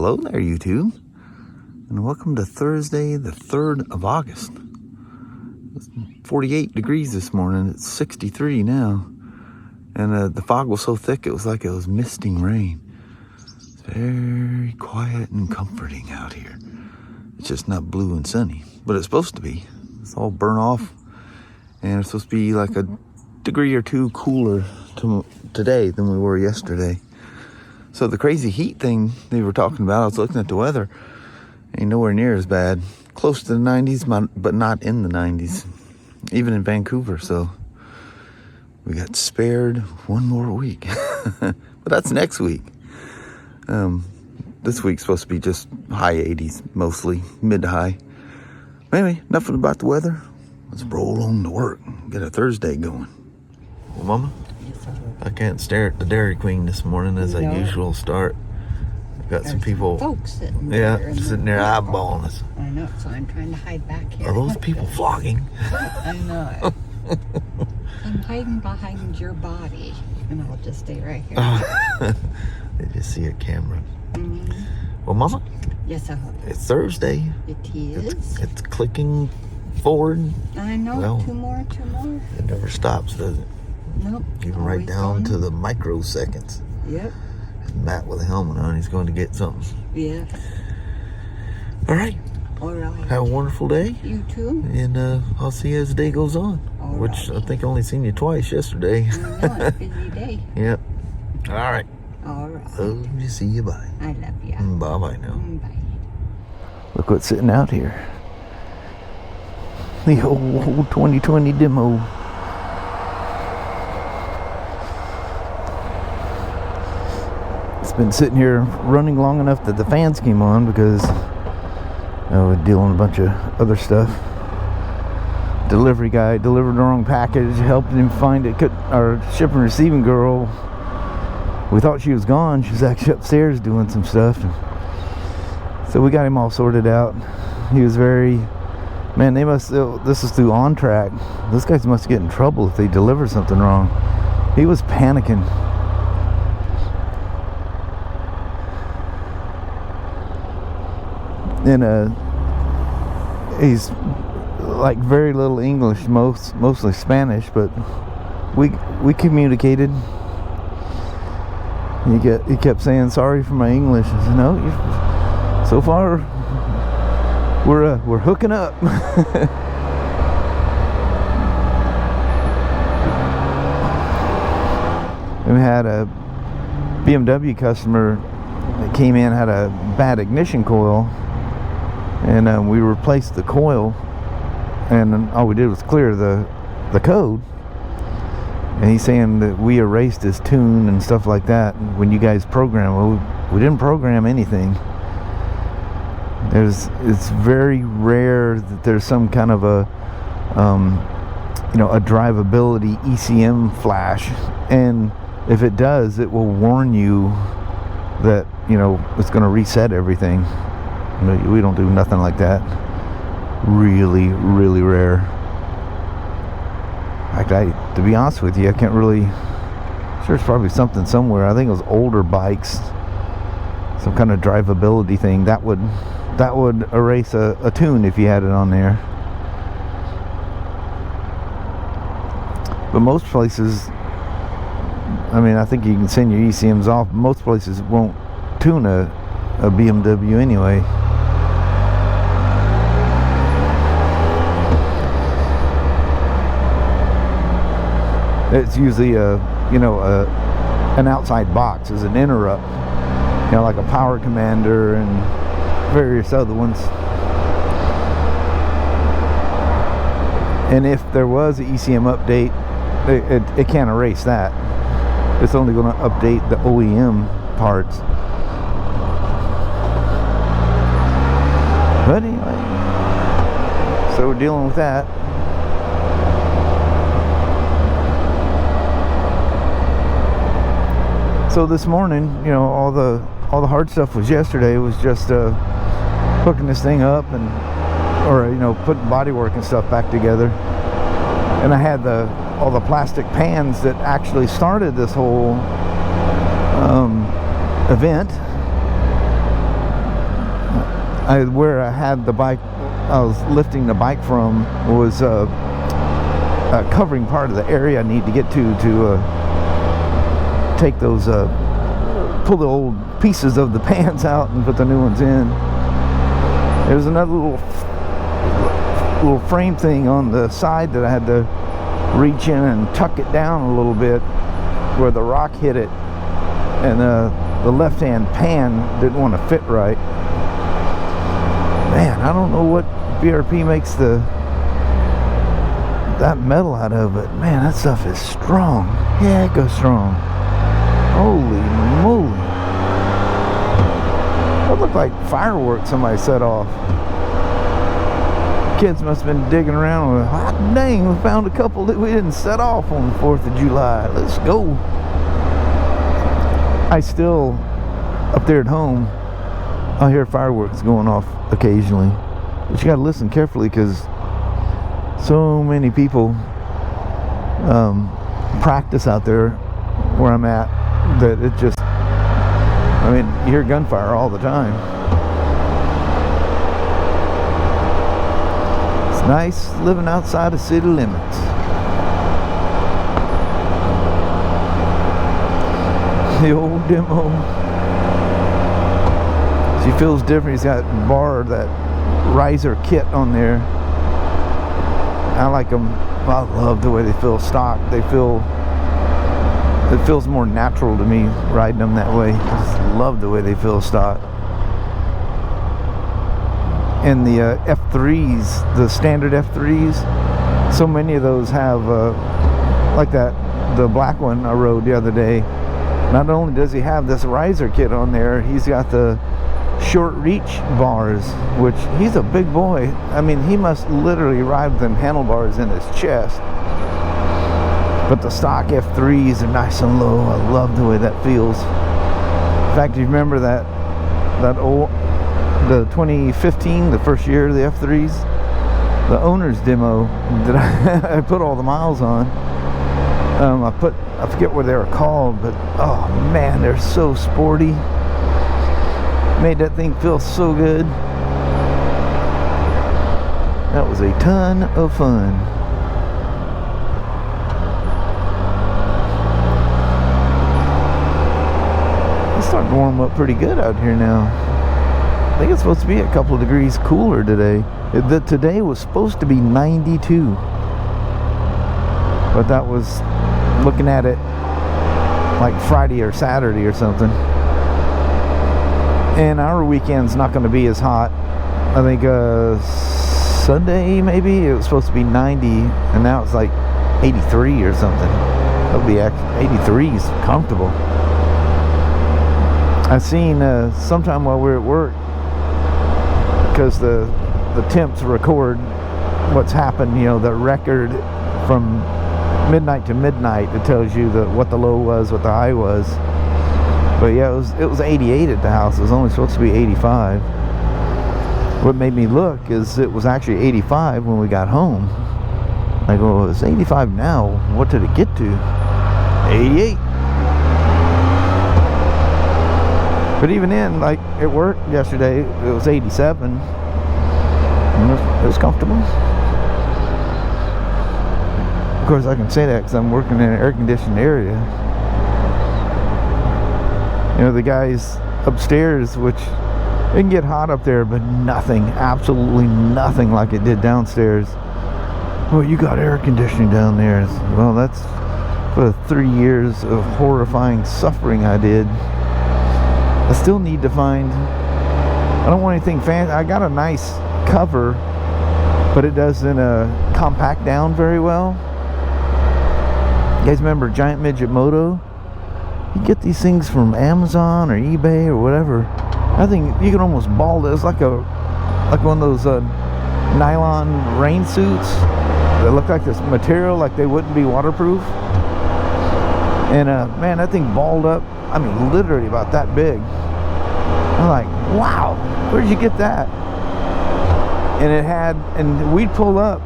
Hello there, YouTube, and welcome to Thursday, the 3rd of August. It's 48 degrees this morning. It's 63 now, and the fog was so thick it was like it was misting rain. It's very quiet and comforting out here. It's just not blue and sunny, but it's supposed to be. It's all burnt off, and it's supposed to be like a degree or two cooler today than we were yesterday. So the crazy heat thing they were talking about, I was looking at the weather, ain't nowhere near as bad. Close to the 90s, but not in the 90s, even in Vancouver. So we got spared one more week. But that's next week. This week's supposed to be just high 80s, mostly, mid to high. Anyway, nothing about the weather. Let's roll on to work, get a Thursday going. Well, Mama? I can't stare at the Dairy Queen this morning as I usually start. I've got some people folks sitting there, sitting there eyeballing us. I know, so I'm trying to hide back here. Are those people vlogging? I know. I'm hiding behind your body, and I'll just stay right here. They just see a camera. Mm-hmm. Well, Mama? Yes, I hope. It's Thursday. It is. It's clicking forward. I know. Well, two more. It never stops, does it? Nope. Even right down to the microseconds. Yep. Matt with a helmet on, he's going to get something. Yeah. All right. All right. Have a wonderful day. You too. And I'll see you as the day goes on. All which right. I think I only seen you twice yesterday. I know, it's a busy day. Yep. All right. All right. Love you. See you. Bye. I love you. Bye-bye now. Bye. Look what's sitting out here. The old 2020 demo. It's been sitting here running long enough that the fans came on because I was dealing with a bunch of other stuff. Delivery guy delivered the wrong package, helped him find it. Our shipping and receiving girl, we thought she was gone. She was actually upstairs doing some stuff. So we got him all sorted out. He was very, man, they must, this is through On Track. Those guys must get in trouble if they deliver something wrong. He was panicking. And he's like very little English, mostly Spanish, but we communicated. He kept saying sorry for my English. I said, no, so far we're hooking up. And we had a BMW customer that came in, had a bad ignition coil. And we replaced the coil, and all we did was clear the code. And he's saying that we erased his tune and stuff like that. And when you guys program, well, we didn't program anything. It's very rare that there's some kind of a drivability ECM flash, and if it does, it will warn you that it's going to reset everything. We don't do nothing like that. Really, really rare. In fact, to be honest with you, I can't really. Sure, it's probably something somewhere. I think it was older bikes, some kind of drivability thing that would erase a tune if you had it on there. But most places, I think you can send your ECMs off. Most places won't tune a BMW anyway. It's usually an outside box as an interrupt, like a Power Commander and various other ones. And if there was an ECM update, it can't erase that. It's only going to update the OEM parts. But anyway, so we're dealing with that. So this morning, all the hard stuff was yesterday. It was just hooking this thing up and putting bodywork and stuff back together. And I had all the plastic pans that actually started this whole event. where I had the bike, I was lifting the bike from, was covering part of the area I need to get to take those, pull the old pieces of the pants out and put the new ones in. There's another little frame thing on the side that I had to reach in and tuck it down a little bit where the rock hit it, and the left hand pan didn't want to fit right. Man, I don't know what BRP makes that metal out of, but man, that stuff is strong. Yeah, it goes strong. Holy moly. That looked like fireworks somebody set off. Kids must have been digging around with, hot dang, we found a couple that we didn't set off on the 4th of July. Let's go. I still, up there at home, I'll hear fireworks going off occasionally. But you gotta listen carefully, because so many people practice out there where I'm at that it just, I mean, you hear gunfire all the time. It's nice living outside of city limits. The old demo. She feels different. He's got that riser kit on there. I like them. I love the way they feel stock. It feels more natural to me riding them that way. I just love the way they feel stock. And the F3s, the standard F3s, so many of those have like that, the black one I rode the other day. Not only does he have this riser kit on there, he's got the short reach bars, which he's a big boy. I mean, he must literally ride with them handlebars in his chest. But the stock F3s are nice and low. I love the way that feels. In fact, you remember that old, the 2015, the first year of the F3s, the owner's demo that I put all the miles on. I forget what they were called, but oh man, they're so sporty. Made that thing feel so good. That was a ton of fun. It's starting to warm up pretty good out here now. I think it's supposed to be a couple of degrees cooler today. Today was supposed to be 92. But that was looking at it like Friday or Saturday or something. And our weekend's not going to be as hot. I think Sunday maybe it was supposed to be 90, and now it's like 83 or something. It'll be 83 is comfortable. I seen sometime while we were at work, because the temps record what's happened, you know, the record from midnight to midnight. It tells you what the low was, what the high was. But yeah, it was 88 at the house. It was only supposed to be 85. What made me look is it was actually 85 when we got home. I go, it's 85 now. What did it get to? 88. But even then, like at work yesterday, it was 87. And it was comfortable. Of course, I can say that because I'm working in an air-conditioned area. You know, the guys upstairs, which it can get hot up there, but nothing, absolutely nothing like it did downstairs. Well, you got air conditioning down there. Well, that's for the 3 years of horrifying suffering I did. I still need to find, I don't want anything fancy. I got a nice cover, but it doesn't compact down very well. You guys remember Giant Midget Moto? You get these things from Amazon or eBay or whatever. I think you can almost ball it. It's like one of those nylon rain suits that look like this material, like they wouldn't be waterproof. And man, that thing balled up. I mean, literally about that big. I'm like, wow, where'd you get that? And we'd pull up,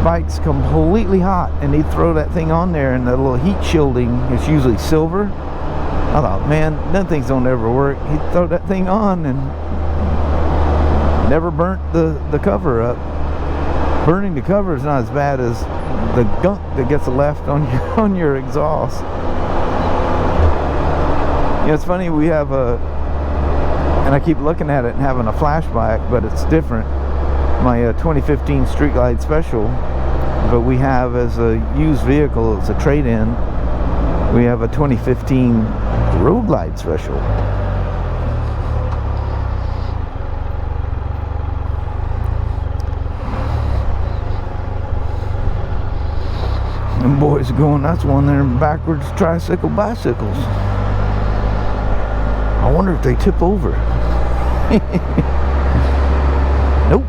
bike's completely hot, and he'd throw that thing on there, and the little heat shielding is usually silver. I thought, man, them things don't ever work. He'd throw that thing on, and Never burnt the cover up. Burning the cover is not as bad as the gunk that gets left on your exhaust. Yeah, it's funny, we have and I keep looking at it and having a flashback, but it's different. My 2015 Street Glide Special, but we have as a used vehicle, it's a trade-in, we have a 2015 Road Glide Special. Them boys are going nuts one there backwards tricycle bicycles. I wonder if they tip over. Nope.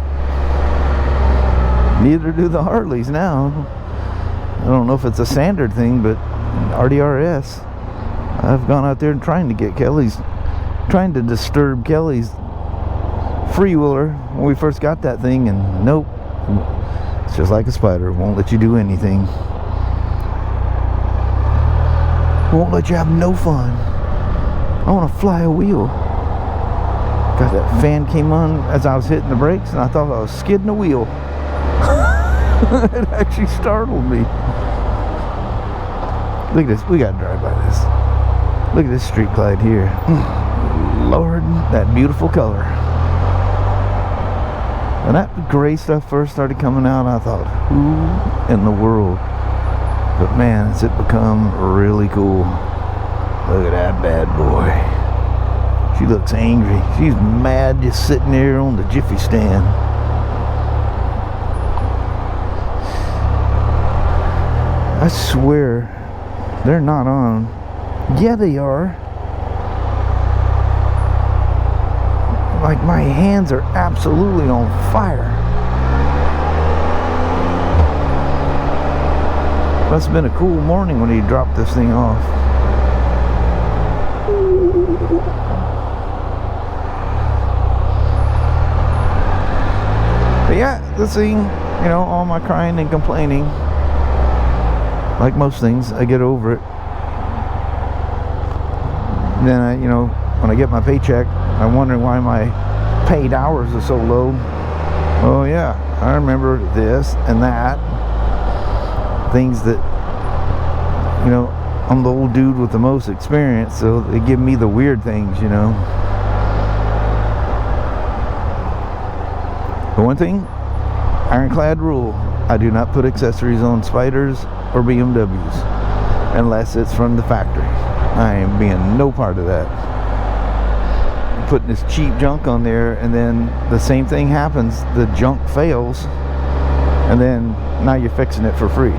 Neither do the Harleys now. I don't know if it's a standard thing, but RDRS, I've gone out there and trying to disturb Kelly's freewheeler when we first got that thing, and nope. It's just like a Spyder, won't let you do anything. Won't let you have no fun. I want to fly a wheel. God, that fan came on as I was hitting the brakes, and I thought I was skidding a wheel. It actually startled me. Look at this. We got to drive by this. Look at this Street Glide here. Lord, that beautiful color. When that gray stuff first started coming out, I thought, who in the world? But man, has it become really cool. Look at that bad boy. She looks angry. She's mad just sitting there on the Jiffy stand. I swear, they're not on. Yeah, they are. Like, my hands are absolutely on fire. Must have been a cool morning when he dropped this thing off. But yeah, this thing, you know, all my crying and complaining, like most things, I get over it. Then I, you know, when I get my paycheck, I'm wondering why my paid hours are so low. Oh yeah, I remember this and that. Things that, you know, I'm the old dude with the most experience, so they give me the weird things, you know. The one thing, ironclad rule, I do not put accessories on Spyders or BMWs unless it's from the factory. I am being no part of that. Putting this cheap junk on there, and then the same thing happens, the junk fails, and then now you're fixing it for free.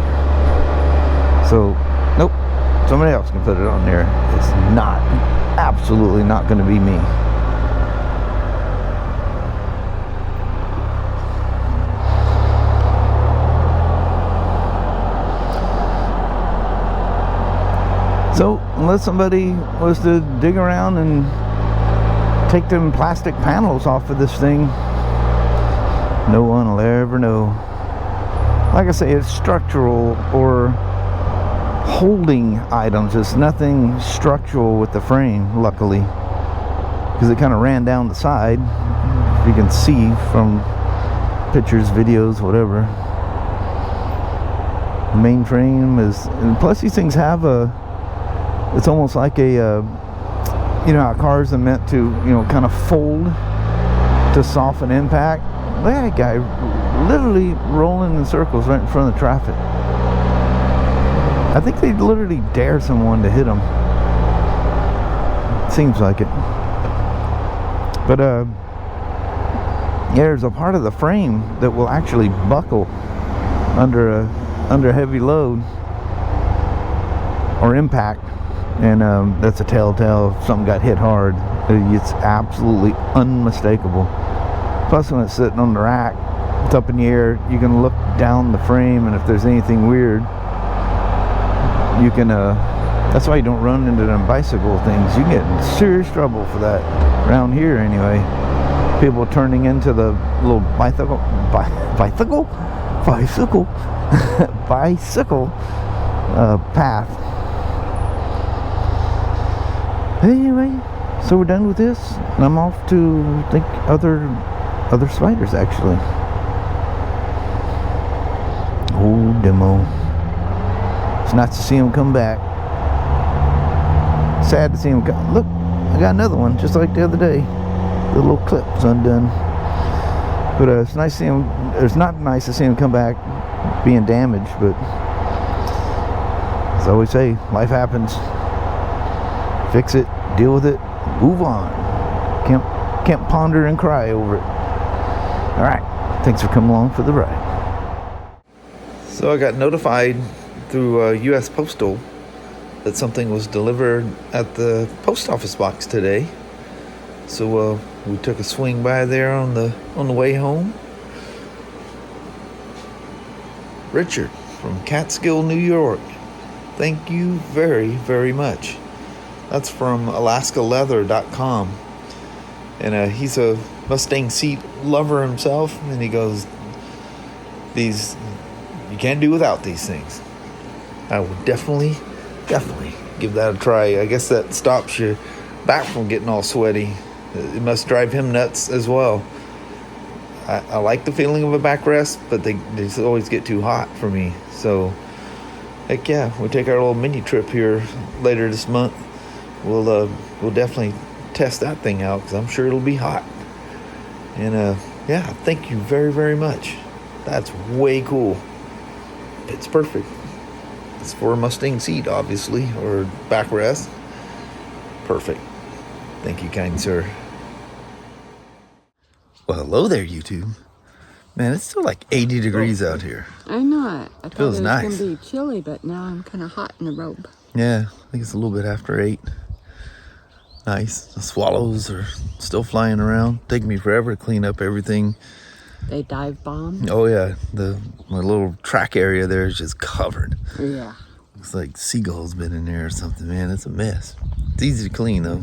So, nope, somebody else can put it on there. It's not, absolutely not going to be me. So, unless somebody was to dig around and take them plastic panels off of this thing, no one will ever know. Like I say, it's structural or holding items. It's nothing structural with the frame, luckily, because it kind of ran down the side. You can see from pictures, videos, whatever. The main frame is, and plus these things have a, it's almost like a, you know how cars are meant to, you know, kind of fold to soften impact. Look at that guy literally rolling in circles right in front of the traffic. I think they literally dare someone to hit them. Seems like it. But yeah, there's a part of the frame that will actually buckle under a heavy load or impact, and that's a telltale if something got hit hard. It's absolutely unmistakable. Plus, when it's sitting on the rack, it's up in the air, you can look down the frame, and if there's anything weird, you can, that's why you don't run into them bicycle things. You can get in serious trouble for that. Around here, anyway. People turning into the little bicycle path. Anyway, so we're done with this, and I'm off to, I think, other other Spyders, actually. Old demo. It's nice to see him come back. Sad to see him come. Look, I got another one just like the other day. The little clip was undone. But it's nice to see him. It's not nice to see him come back being damaged, but as I always say, life happens. Fix it, deal with it, move on. Can't ponder and cry over it. All right, thanks for coming along for the ride. So I got notified through U.S. Postal that something was delivered at the post office box today. So we took a swing by there on the way home. Richard from Catskill, New York. Thank you very, very much. That's from AlaskaLeather.com. And he's a Mustang seat lover himself. And he goes, you can't do without these things. I would definitely give that a try. I guess that stops you back from getting all sweaty. It must drive him nuts as well. I like the feeling of a backrest, but they just always get too hot for me. So, heck yeah, we'll take our little mini trip here later this month. We'll definitely test that thing out because I'm sure it'll be hot. And yeah, thank you very, very much. That's way cool. It's perfect. It's for a Mustang seat, obviously, or backrest. Perfect. Thank you, kind sir. Well, hello there, YouTube. Man, it's still like 80 degrees out here. I know it. I thought Feels it was nice. going to be chilly, but now I'm kind of hot in the robe. Yeah, I think it's a little bit after 8. Nice. The swallows are still flying around. Taking me forever to clean up everything. They dive bomb. Oh yeah, my little track area there is just covered. Yeah. Looks like seagulls been in there or something, man. It's a mess. It's easy to clean though.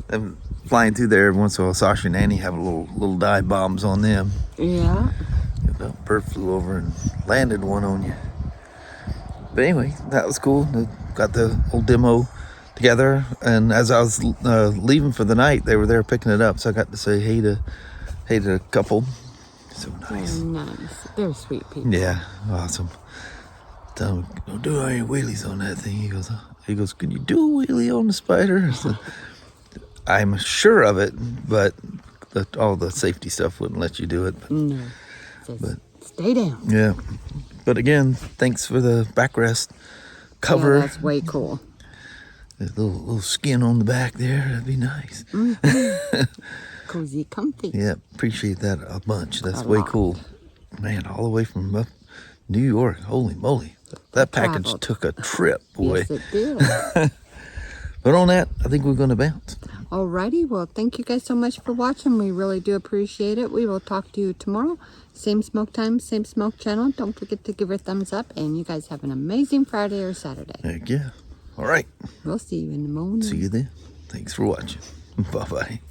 I'm flying through there every once in a while. Sasha and Annie have little dive bombs on them. Yeah. A bird flew over and landed one on you. But anyway, that was cool. Got the old demo together, and as I was leaving for the night, they were there picking it up, so I got to say hey to a couple. So nice. Nice. They're sweet people. Yeah, awesome. Tell him, don't do any wheelies on that thing. He goes, can you do a wheelie on the Spyder? I said, I'm sure of it, but all the safety stuff wouldn't let you do it. No. But stay down. Yeah. But again, thanks for the backrest cover. Yeah, that's way cool. A little skin on the back there. That'd be nice. Mm-hmm. Cozy, comfy. Yeah, appreciate that a bunch. That's way cool. Man, all the way from up New York. Holy moly. That package took a trip, boy. Yes, it did. But on that, I think we're going to bounce. Alrighty, well, thank you guys so much for watching. We really do appreciate it. We will talk to you tomorrow. Same smoke time, same smoke channel. Don't forget to give her a thumbs up. And you guys have an amazing Friday or Saturday. Heck yeah. All right. We'll see you in the morning. See you then. Thanks for watching. Bye-bye.